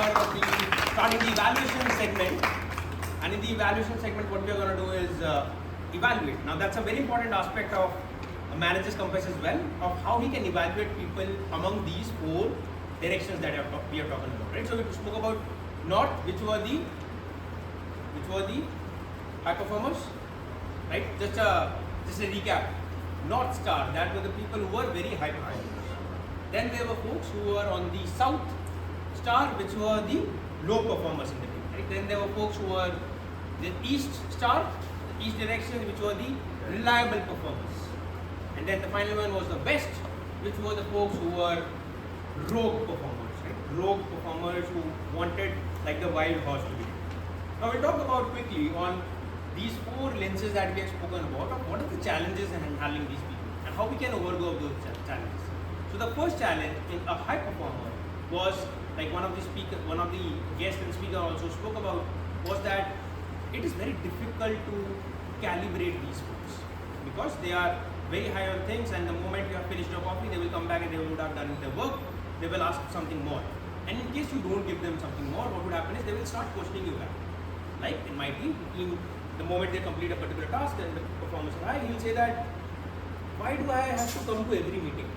are starting the evaluation segment. And in the evaluation segment, what we are going to do is evaluate. Now, that's a very important aspect of a manager's compass as well, of how he can evaluate people among these 4 directions that we are talking about, right? So we spoke about North, which were the high performers, right? Just a recap. North Star, that were the people who were very high performers. Then there were folks who were on the South Star, which were the low performers in the team, right? Then there were folks who were the East Star, the East direction, which were the reliable performers. And then the final one was the West, which were the folks who were rogue performers, right? Rogue performers who wanted like the wild horse to be. Now we'll talk about quickly on these 4 lenses that we have spoken about, of what are the challenges in handling these people and how we can overgo those challenges. So the first challenge in a high performer was, like one of the guests and speaker also spoke about, was that it is very difficult to calibrate these folks because they are very high on things, and the moment you have finished your coffee, they will come back and they would have done their work. They will ask something more, and in case you don't give them something more, what would happen is they will start questioning you back. Like in my team, the moment they complete a particular task and the performance is high, he will say that, why do I have to come to every meeting?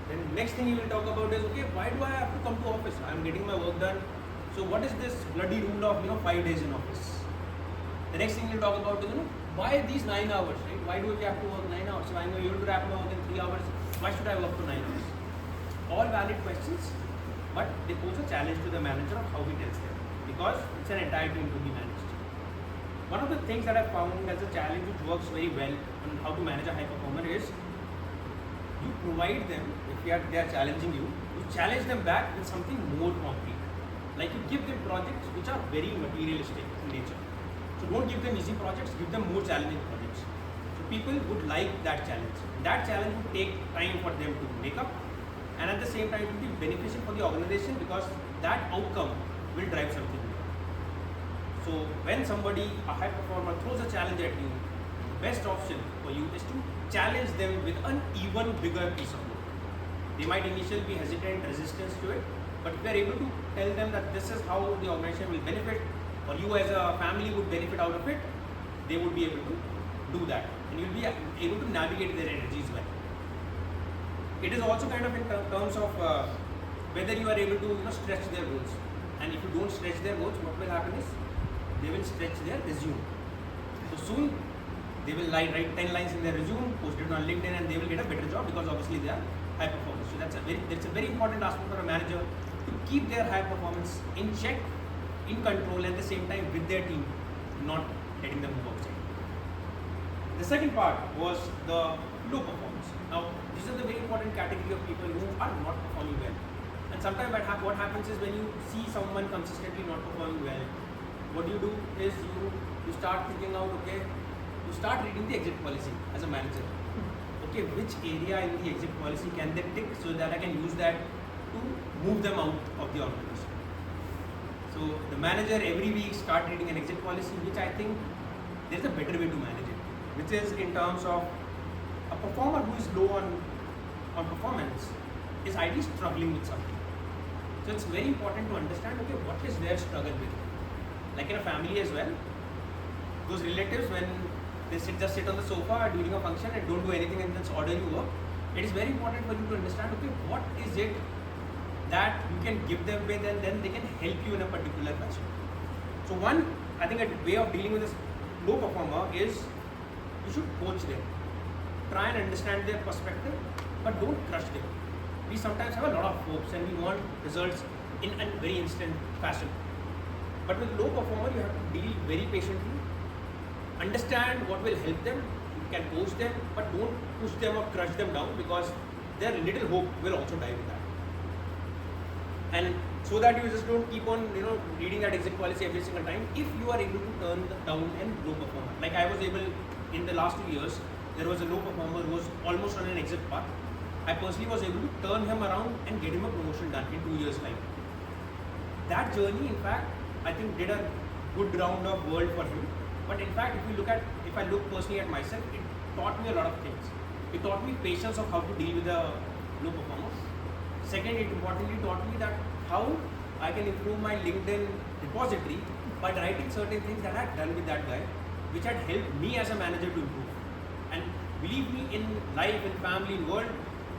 Then next thing he will talk about is, okay, why do I have to come to office? I am getting my work done. So what is this bloody rule of 5 days in office? The next thing he will talk about is, why these 9 hours, right? Why do we have to work 9 hours? So I know you have to wrap my work in 3 hours. Why should I work for 9 hours? All valid questions, but they pose a challenge to the manager of how he tells them, because it's an entire team to be managed. One of the things that I found as a challenge which works very well on how to manage a high performer is, you provide them, if they are challenging you, you challenge them back with something more concrete. Like you give them projects which are very materialistic in nature. So don't give them easy projects, give them more challenging projects. So people would like that challenge. That challenge would take time for them to make up, and at the same time it will be beneficial for the organization because that outcome will drive something more. So when somebody, a high performer, throws a challenge at you, the best option for you is to challenge them with an even bigger piece of work. They might initially be hesitant, resistance to it, but if you are able to tell them that this is how the organization will benefit, or you as a family would benefit out of it, they would be able to do that, and you'll be able to navigate their energies well. It is also kind of in terms of whether you are able to stretch their goals, and if you don't stretch their goals, what will happen is they will stretch their resume. So soon they will write 10 lines in their resume, post it on LinkedIn, and they will get a better job because obviously they are high performers. So that's a very important aspect for a manager, to keep their high performance in check, in control, at the same time with their team, not letting them move outside. The second part was the low performance. Now, these are the very important category of people who are not performing well. And sometimes what happens is, when you see someone consistently not performing well, what you do is you start thinking out, okay, you start reading the exit policy as a manager. Okay, which area in the exit policy can they tick so that I can use that to move them out of the organization. So the manager every week start reading an exit policy, which I think there's a better way to manage it, which is in terms of a performer who is low on performance is ideally struggling with something. So it's very important to understand, okay, what is their struggle with. Like in a family as well, those relatives, when they just sit on the sofa during a function and don't do anything and just order you work, it is very important for you to understand, okay, what is it that you can give them with, and then they can help you in a particular fashion. So one, I think a way of dealing with this low performer is, you should coach them. Try and understand their perspective, but don't crush them. We sometimes have a lot of hopes and we want results in a very instant fashion. But with low performer, you have to deal very patiently, understand what will help them, you can coach them, but don't push them or crush them down, because their little hope will also die with that. And so that you just don't keep on reading that exit policy every single time, if you are able to turn down a low performer. Like I was able, in the last 2 years, there was a low performer who was almost on an exit path. I personally was able to turn him around and get him a promotion done in 2 years' time. That journey, in fact, I think did a good round of world for him. But in fact, if I look personally at myself, it taught me a lot of things. It taught me patience of how to deal with a low performer. Second, it importantly taught me that how I can improve my LinkedIn repository by writing certain things that I had done with that guy, which had helped me as a manager to improve. And believe me, in life, in family, in world,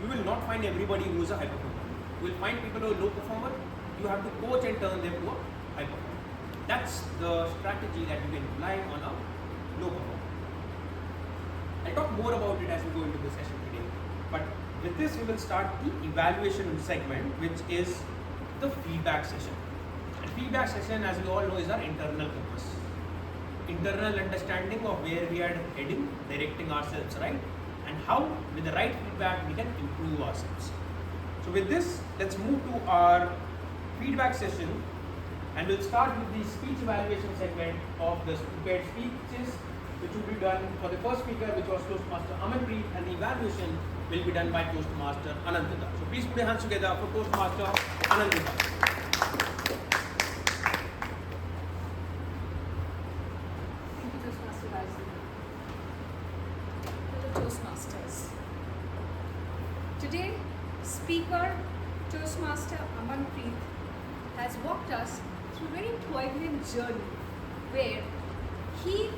you will not find everybody who is a high performer. You will find people who are low performer. You have to coach and turn them to a high performer. That's the strategy that you can apply on a low performer. I'll talk more about it as we go into the session today. But with this, we will start the evaluation segment, which is the feedback session. And feedback session, as we all know, is our internal purpose. Internal understanding of where we are heading, directing ourselves, right? And how, with the right feedback, we can improve ourselves. So with this, let's move to our feedback session. And we'll start with the speech evaluation segment of the prepared speeches, which will be done for the first speaker, which was Toastmaster Amanpreet, and the evaluation will be done by Toastmaster Anandita. So please put your hands together for Toastmaster Anandita. Thank you, Toastmaster Rajni. For the Toastmasters. Today, speaker Toastmaster Amanpreet has walked us through a very poignant journey where he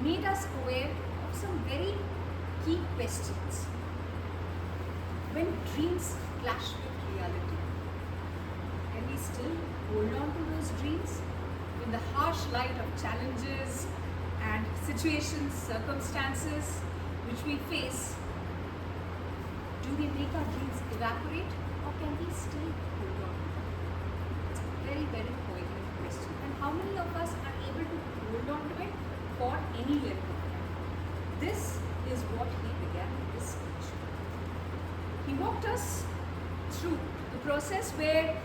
made us aware of some very key questions. When dreams clash with reality, can we still hold on to those dreams? In the harsh light of challenges and situations, circumstances which we face, do they make our dreams evaporate, or can we still hold on? It's a very, very poignant question. And how many of us are able to hold on to it for any length of time? This is what he began with this speech. He walked us through the process where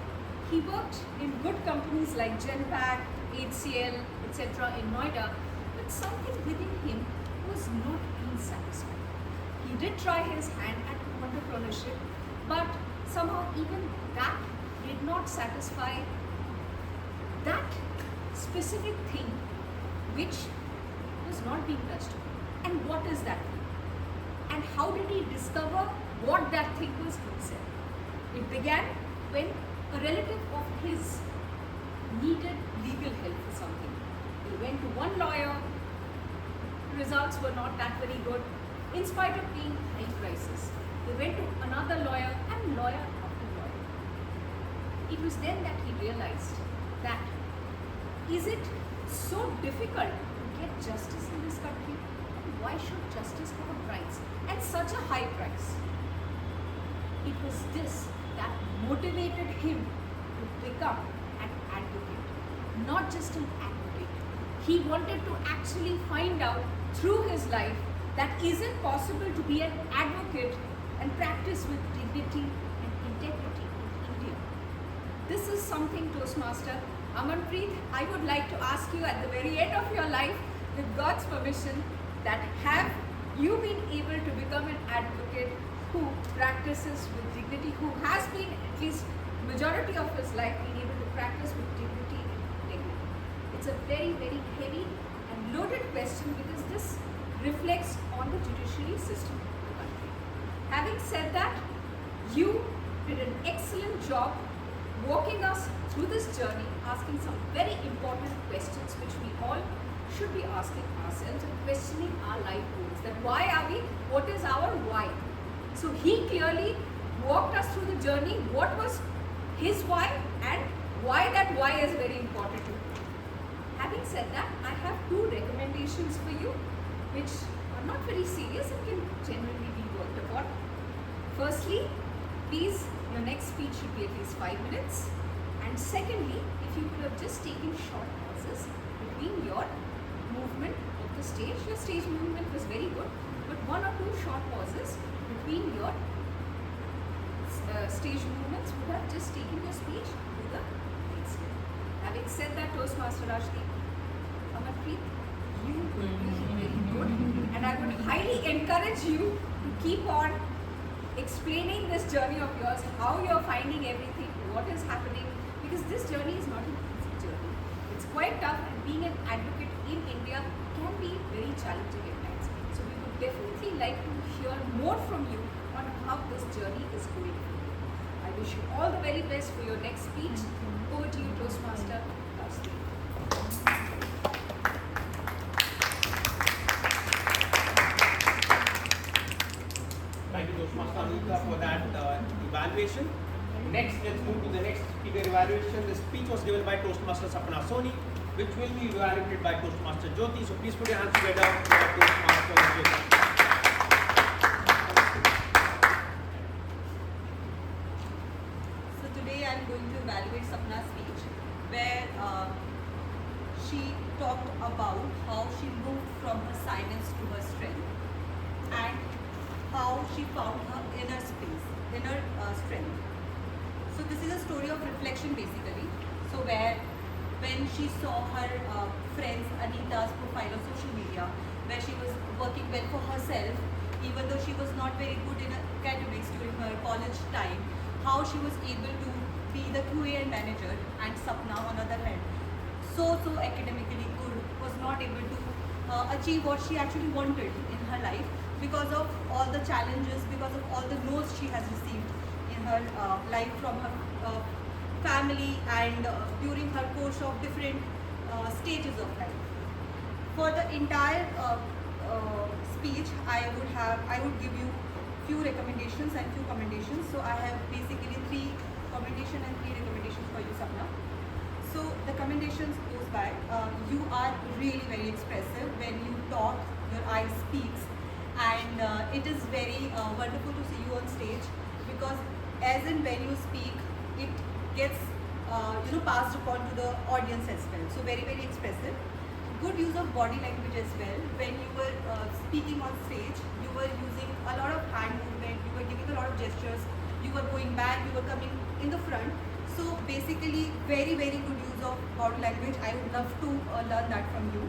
he worked in good companies like Genpact, HCL, etc. in Noida, but something within him was not being satisfied. He did try his hand at entrepreneurship, but somehow even that did not satisfy that specific thing which was not being touched. And what is that thing? And how did he discover what that thing was himself? It began when a relative of his needed legal help for something. He went to one lawyer, results were not that very good, in spite of paying high prices. He went to another lawyer and lawyer after lawyer. It was then that he realized that is it so difficult to get justice in this country? And why should justice have a price? And such a high price. It was this that motivated him to become an advocate. Not just an advocate. He wanted to actually find out through his life that is it possible to be an advocate and practice with dignity and integrity in India. This is something, Toastmaster Amanpreet, I would like to ask you at the very end of your life, with God's permission, that have you been able to become an advocate who practices with dignity, who has been at least majority of his life been able to practice with dignity and integrity? It's a very, very heavy and loaded question because this reflects on the judiciary system of the country. Having said that, you did an excellent job walking us through this journey, asking some very important questions which we all should be asking ourselves and questioning our life goals. That why are we? What is our why? So he clearly walked us through the journey. What was his why and why that why is very important to him. Having said that, I have two recommendations for you which are not very serious and can generally be worked upon. Firstly, please, your next speech should be at least 5 minutes. And secondly, if you could have just taken short pauses between your movement of the stage. Your stage movement was very good, but 1 or 2 short pauses between your stage movements would have just taken your speech to the next level. Having said that, Toastmaster Rajni, Amanpreet, you will be very good, and I would highly encourage you to keep on explaining this journey of yours, how you're finding everything, what is happening, because this journey is not an easy journey. It's quite tough, and being an advocate in India can be very challenging at times. So we would definitely like to hear more from you on how this journey is going for you. I wish you all the very best for your next speech. Over to you, Toastmaster. Thank you, Toastmaster Anuka, for that evaluation. Next, let's move to the next speaker evaluation. The speech was given by Toastmaster Sapna Soni, which will be evaluated by Toastmaster Jyoti. So please put your hands together for Toastmaster Jyoti. So today I am going to evaluate Sapna's speech, where she talked about how she moved from her silence to her strength, and how she found her inner space, inner strength. So this is a story of reflection basically. So when she saw her friends Anita's profile on social media, where she was working well for herself, even though she was not very good in academics during her college time, how she was able to be the QA manager, and Sapna on the other hand, so academically good, was not able to achieve what she actually wanted in her life because of all the challenges, because of all the no's she has received in her life from her family and during her course of different stages of life. For the entire speech, I would give you few recommendations and few commendations. So I have basically 3 commendations and 3 recommendations for you, Sapna. So the commendations goes by, you are really very expressive when you talk, your eye speaks, and it is very wonderful to see you on stage, because as in when you speak, it gets passed upon to the audience as well. So very expressive. Good use of body language as well. When you were speaking on stage, you were using a lot of hand movement, you were giving a lot of gestures, you were going back, you were coming in the front. So basically very good use of body language. I would love to learn that from you.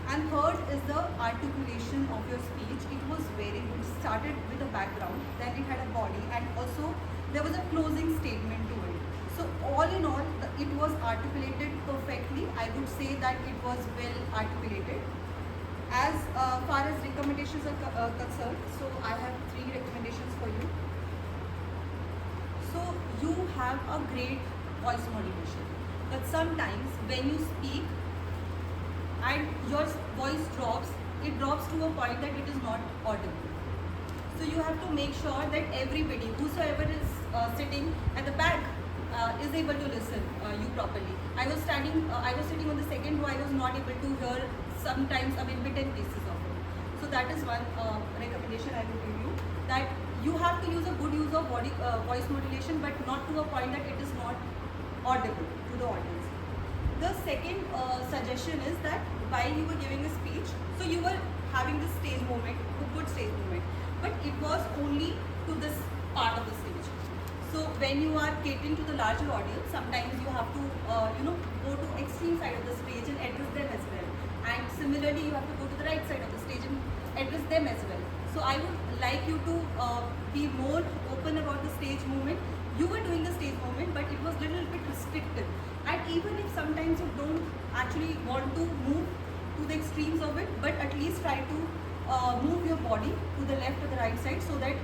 And third is the articulation of your speech. It was very good. It started with a background, then it had a body, and also there was a closing statement to it. So all in all, it was articulated perfectly. I would say that it was well articulated. As far as recommendations are concerned, so I have 3 recommendations for you. So you have a great voice modulation, but sometimes when you speak and your voice drops, it drops to a point that it is not audible. So you have to make sure that everybody, whosoever is sitting at the back, is able to listen you properly. I was sitting on the second row. I was not able to hear sometimes, bit and pieces of it. So that is one recommendation I would give you, that you have to use a good use of voice modulation, but not to a point that it is not audible to the audience. The second suggestion is that while you were giving a speech, so you were having the stage movement, good stage movement, but it was only to this part of the stage. So when you are catering to the larger audience, sometimes you have to go to extreme side of the stage and address them as well. And similarly, you have to go to the right side of the stage and address them as well. So I would like you to be more open about the stage movement. You were doing the stage movement, but it was a little bit restricted. And even if sometimes you don't actually want to move to the extremes of it, but at least try to move your body to the left or the right side, so that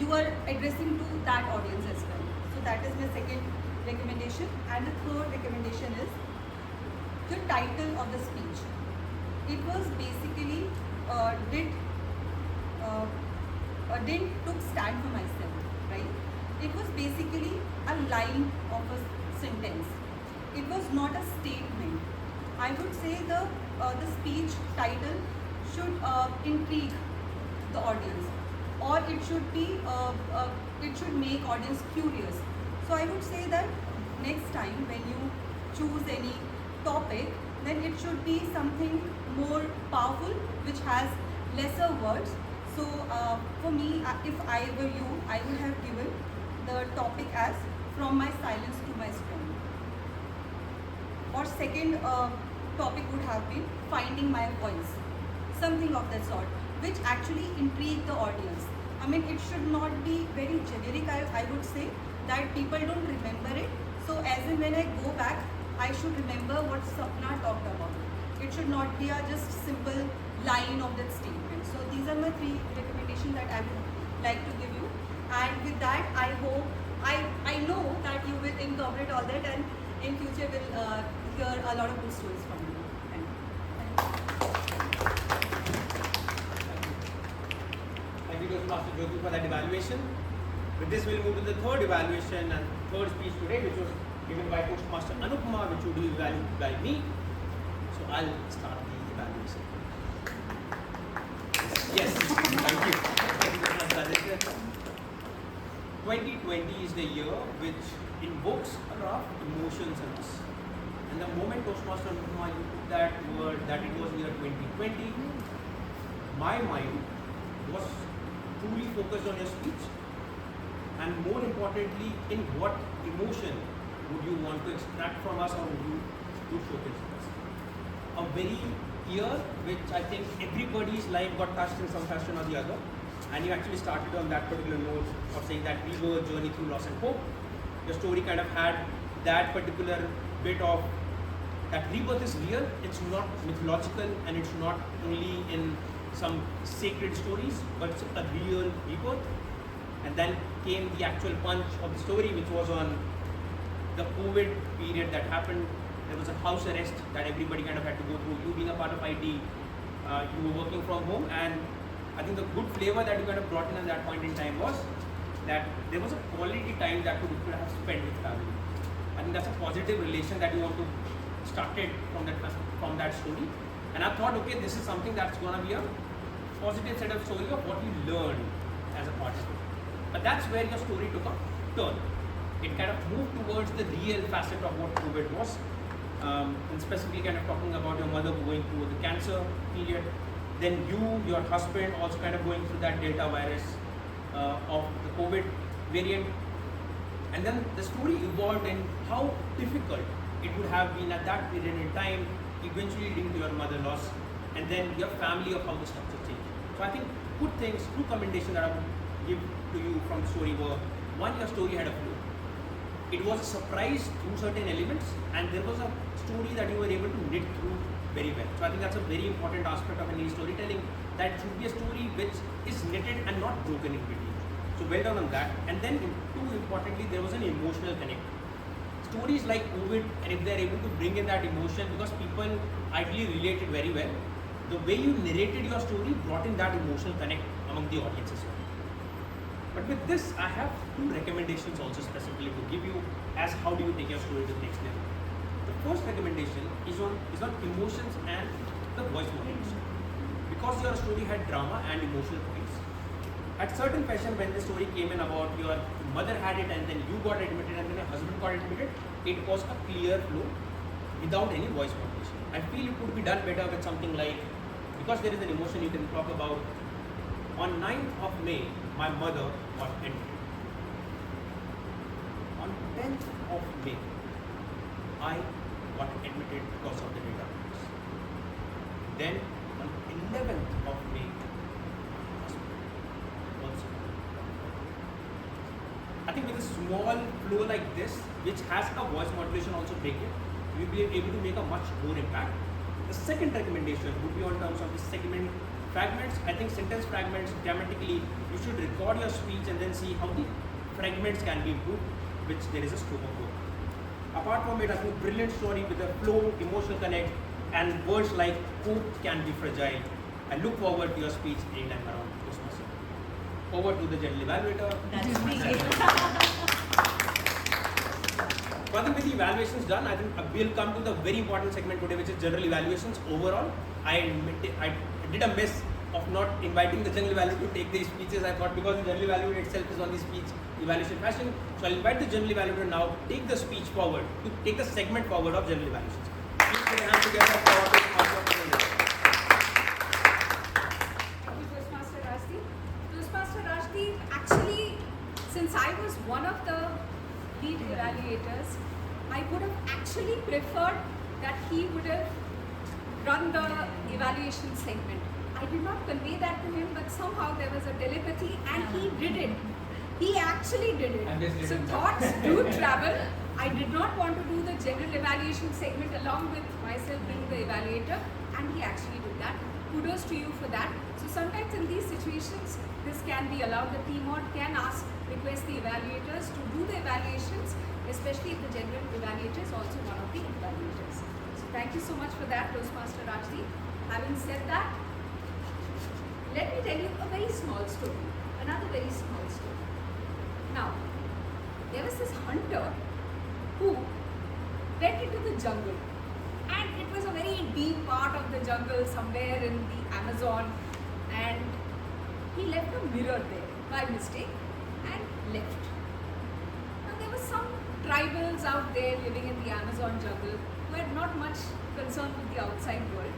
you are addressing to that audience as well. So that is my second recommendation. And the third recommendation is the title of the speech. It was basically didn't took stand for myself, right? It was basically a line of a sentence. It was not a statement. I would say the speech title should intrigue the audience, or it should be it should make audience curious. So I would say that next time when you choose any topic, then it should be something more powerful, which has lesser words. So for me, if I were you, I would have given the topic as From My Silence to My Strength. Or second topic would have been Finding My Voice, something of that sort, which actually intrigue the audience. It should not be very generic, I would say, that people don't remember it. So as in when I go back, I should remember what Sapna talked about. It should not be a just simple line of that statement. So these are my 3 recommendations that I would like to give you. And with that, I hope I know that you will incorporate all that, and in future we'll hear a lot of good stories from you. Thank you, Toastmaster Jyoti, for that evaluation. With this, we'll move to the third evaluation and third speech today, which was given by Toastmaster Anupama, which will be evaluated by me. So I'll start the evaluation. Yes, thank you. Thank you very much, Rajendra. 2020 is the year which invokes a lot of emotions in us. And the moment Toastmaster Anupama, you took that word that it was year 2020, my mind was truly focused on your speech, and more importantly, in what emotion would you want to extract from us, or would you showcase us? A very year which I think everybody's life got touched in some fashion or the other, and you actually started on that particular note of saying that we were a journey through loss and hope. Your story kind of had that particular bit of that rebirth is real, it's not mythological, and it's not only in some sacred stories, but it's a real rebirth. And then came the actual punch of the story, which was on the COVID period that happened. There was a house arrest that everybody kind of had to go through. You being a part of IT, you were working from home, and I think the good flavor that you kind of brought in at that point in time was that there was a quality time that you could have spent with family. I think that's a positive relation that you want to started from that story. And I thought, okay, this is something that's going to be a positive set of story of what you learned as a part of it. But that's where your story took a turn. It kind of moved towards the real facet of what COVID was, and specifically kind of talking about your mother going through the cancer period, then you, your husband also kind of going through that Delta virus of the COVID variant, and then the story evolved in how difficult it would have been at that period in time, eventually leading to your mother loss, and then your family of how the structure changed. So I think good things, two commendations that I would give to you from the story were, one, your story had a flow. It was a surprise through certain elements, and there was a story that you were able to knit through very well. So I think that's a very important aspect of any storytelling, that it should be a story which is knitted and not broken in between. So well done on that. And then too importantly, there was an emotional connect. Stories like COVID, and if they're able to bring in that emotion, because people ideally related very well, the way you narrated your story brought in that emotional connect among the audience as well. But with this, I have two recommendations also specifically to give you as how do you take your story to the next level. The first recommendation is on emotions and the voice modulation. Because your story had drama and emotional points, at certain fashion when the story came in about your mother had it and then you got admitted and then your husband got admitted, it was a clear flow without any voice modulation. I feel it could be done better with something like, because there is an emotion you can talk about, on 9th of May, my mother got admitted. On 10th of May, I got admitted because of the data virus. Then on 11th of May, also. I think with a small flow like this, which has a voice modulation also break it, you will be able to make a much more impact. The second recommendation would be on terms of the segment fragments. I think sentence fragments, grammatically, you should record your speech and then see how the fragments can be improved, which there is a scope of work. Apart from it, I think brilliant story with a flow, emotional connect, and words like hope can be fragile. I look forward to your speech anytime around Christmas. Over to the general evaluator. That's me. So I think with the evaluations done, I think we'll come to the very important segment today, which is general evaluations. Overall, I did a miss of not inviting the general evaluator to take these speeches. I thought because the general evaluator itself is on the speech evaluation fashion, so I'll invite the general evaluator now to take the speech forward, to take the segment forward of general evaluations. Please put your hands together for this awesome. Thank you, Toastmaster Rajdeep. Toastmaster Rajdeep, actually, since I was one of the lead evaluators, I would have actually preferred that he would have run the evaluation segment. I did not convey that to him, but somehow there was a telepathy and he did it. He actually did it. So thoughts do travel. I did not want to do the general evaluation segment along with myself being the evaluator, and he actually did that. kudos to you for that. So sometimes in these situations, this can be allowed. The TMOD can request the evaluators to do the evaluations, especially if the general evaluator is also one of the evaluators. So thank you so much for that, Toastmaster Rajdeep. Having said that, let me tell you a very small story, another very small story. Now, there was this hunter who went into the jungle, and it was a very deep part of the jungle, somewhere in the Amazon, and he left a mirror there by mistake and left. Now there were some tribals out there living in the Amazon jungle who had not much concern with the outside world,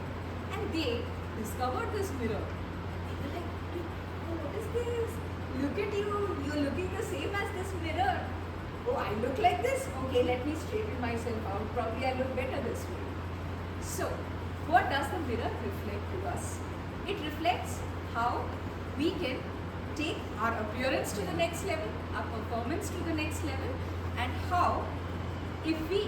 and they discovered this mirror. They were like, "Oh, what is this? Look at you, you're looking the same as this mirror. Oh, I look like this? Okay, let me straighten myself out. Probably I look better this way." So, what does the mirror reflect to us? It reflects how we can take our appearance to the next level, our performance to the next level, and how if we